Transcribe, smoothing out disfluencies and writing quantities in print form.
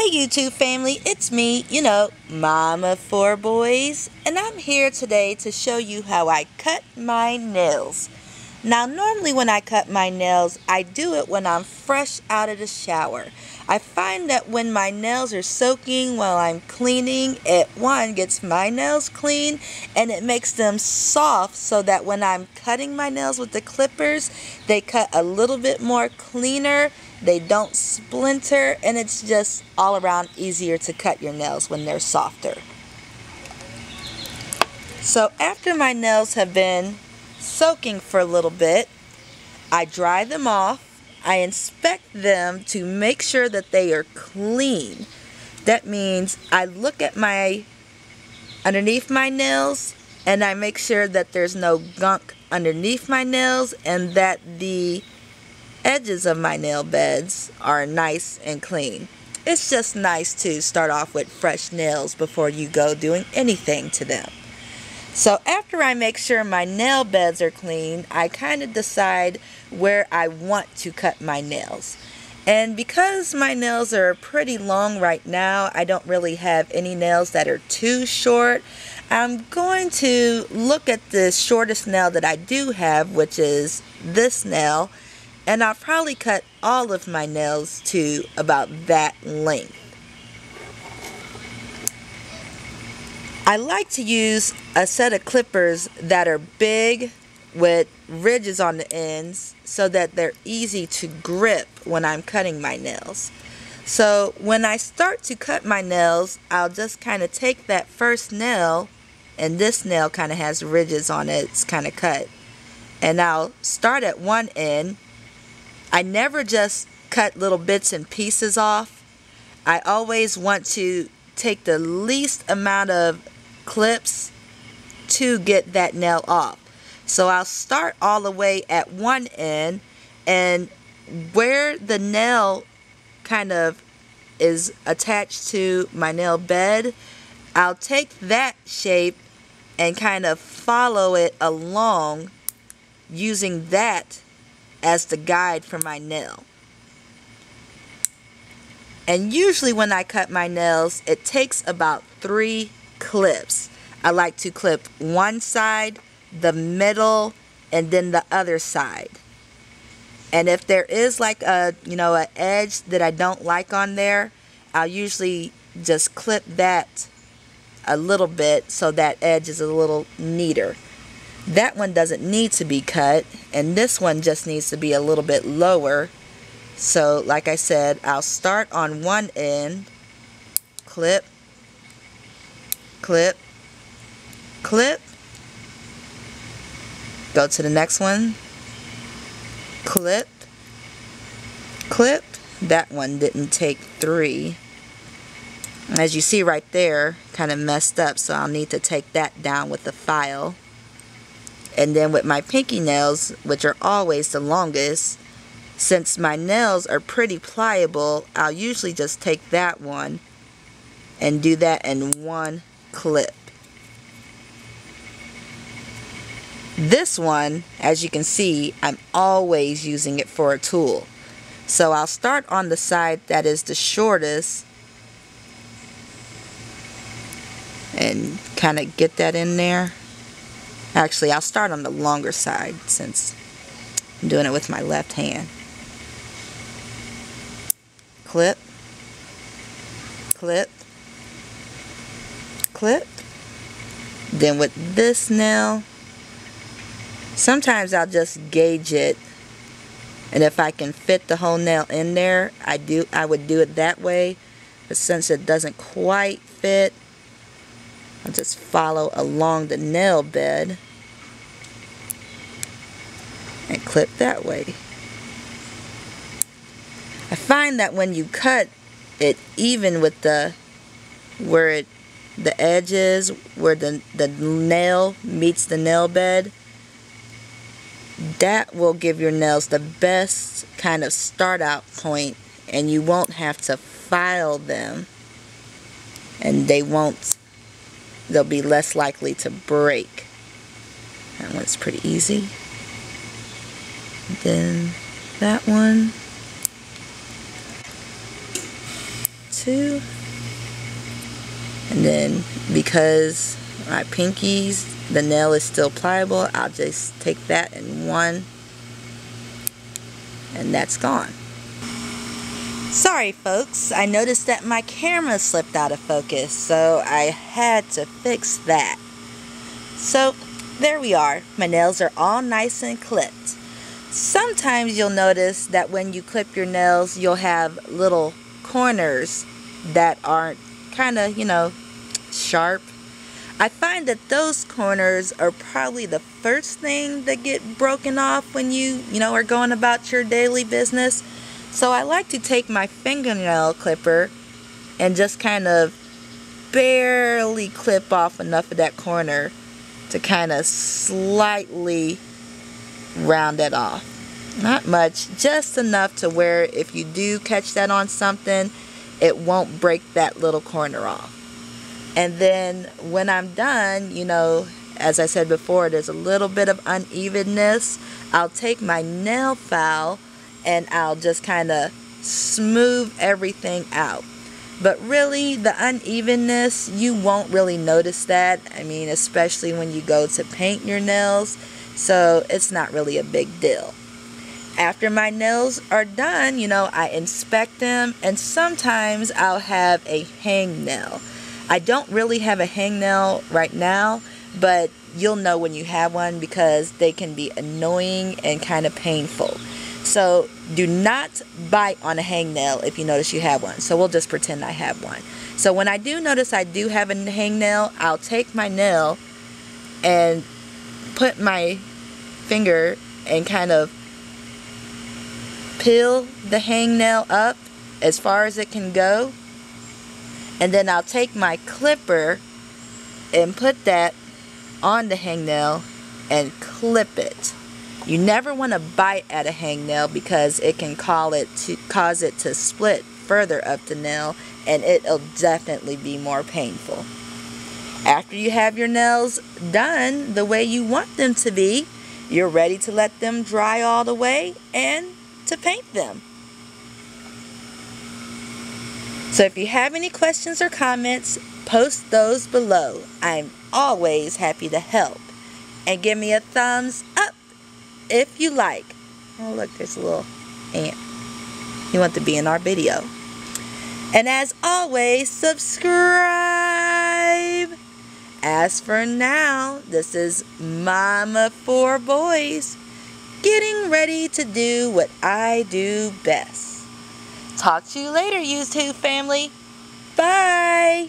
Hey YouTube family, it's me, momof4boys, and I'm here today to show you how I cut my nails. Now normally when I cut my nails, I do it when I'm fresh out of the shower. I find that when my nails are soaking while I'm cleaning, it gets my nails clean and it makes them soft so that when I'm cutting my nails with the clippers, they cut a little bit more cleaner. They don't splinter, and it's just all around easier to cut your nails when they're softer. So after my nails have been soaking for a little bit, I dry them off. I inspect them to make sure that they are clean. That means I look at underneath my nails, and I make sure that there's no gunk underneath my nails and that the edges of my nail beds are nice and clean. It's just nice to start off with fresh nails before you go doing anything to them. So after I make sure my nail beds are clean, I kind of decide where I want to cut my nails. And because my nails are pretty long right now, I don't really have any nails that are too short. I'm going to look at the shortest nail that I do have, which is this nail. And I'll probably cut all of my nails to about that length. I like to use a set of clippers that are big with ridges on the ends so that they're easy to grip when I'm cutting my nails. So when I start to cut my nails, I'll just kind of take that first nail, and this nail kind of has ridges on it, it's kind of cut. And I'll start at one end. I never just cut little bits and pieces off. I always want to take the least amount of clips to get that nail off. So I'll start all the way at one end, and where the nail kind of is attached to my nail bed, I'll take that shape and kind of follow it along using that as the guide for my nail. And usually when I cut my nails, it takes about 3 clips. I like to clip one side, the middle, and then the other side. And if there is like an edge that I don't like on there, I'll usually just clip that a little bit so that edge is a little neater. That one doesn't need to be cut, and this one just needs to be a little bit lower. So like I said, I'll start on one end, clip, clip, clip, go to the next one, clip, clip. That one didn't take 3. As you see right there, kind of messed up, so I'll need to take that down with the file. And then with my pinky nails, which are always the longest, since my nails are pretty pliable, I'll usually just take that one and do that in one clip. This one, as you can see, I'm always using it for a tool. So I'll start on the side that is the shortest and kind of get that in there. Actually, I'll start on the longer side since I'm doing it with my left hand. Clip, clip, clip. Then with this nail, sometimes I'll just gauge it, and if I can fit the whole nail in there, I would do it that way. But since it doesn't quite fit, I'll just follow along the nail bed and clip that way. I find that when you cut it even with the edge is, where the nail meets the nail bed, that will give your nails the best kind of start out point, and you won't have to file them, and they'll be less likely to break. That one's pretty easy. Then that one, two. And then because my pinkies, the nail is still pliable, I'll just take that in one, and that's gone. Sorry folks, I noticed that my camera slipped out of focus, so I had to fix that. So there we are. My nails are all nice and clipped. Sometimes you'll notice that when you clip your nails, you'll have little corners that aren't kind of, sharp. I find that those corners are probably the first thing that get broken off when you are going about your daily business. So I like to take my fingernail clipper and just kind of barely clip off enough of that corner to kind of slightly round it off. Not much, just enough to where if you do catch that on something, it won't break that little corner off. And then when I'm done, as I said before, there's a little bit of unevenness. I'll take my nail file and I'll just kind of smooth everything out. But really, the unevenness, you won't really notice that. I mean, especially when you go to paint your nails. So it's not really a big deal. After my nails are done, I inspect them, and sometimes I'll have a hangnail. I don't really have a hangnail right now, but you'll know when you have one because they can be annoying and kind of painful. So do not bite on a hangnail if you notice you have one. So we'll just pretend I have one. So when I do notice I do have a hangnail, I'll take my nail and put my finger and kind of peel the hangnail up as far as it can go. And then I'll take my clipper and put that on the hangnail and clip it. You never want to bite at a hangnail because it can cause it to split further up the nail, and it'll definitely be more painful. After you have your nails done the way you want them to be, you're ready to let them dry all the way and to paint them. So if you have any questions or comments, post those below. I'm always happy to help. And give me a thumbs up if you like. Oh look, there's a little ant. You want to be in our video. And as always, subscribe. As for now, this is momof4boys getting ready to do what I do best. Talk to you later, YouTube family. Bye.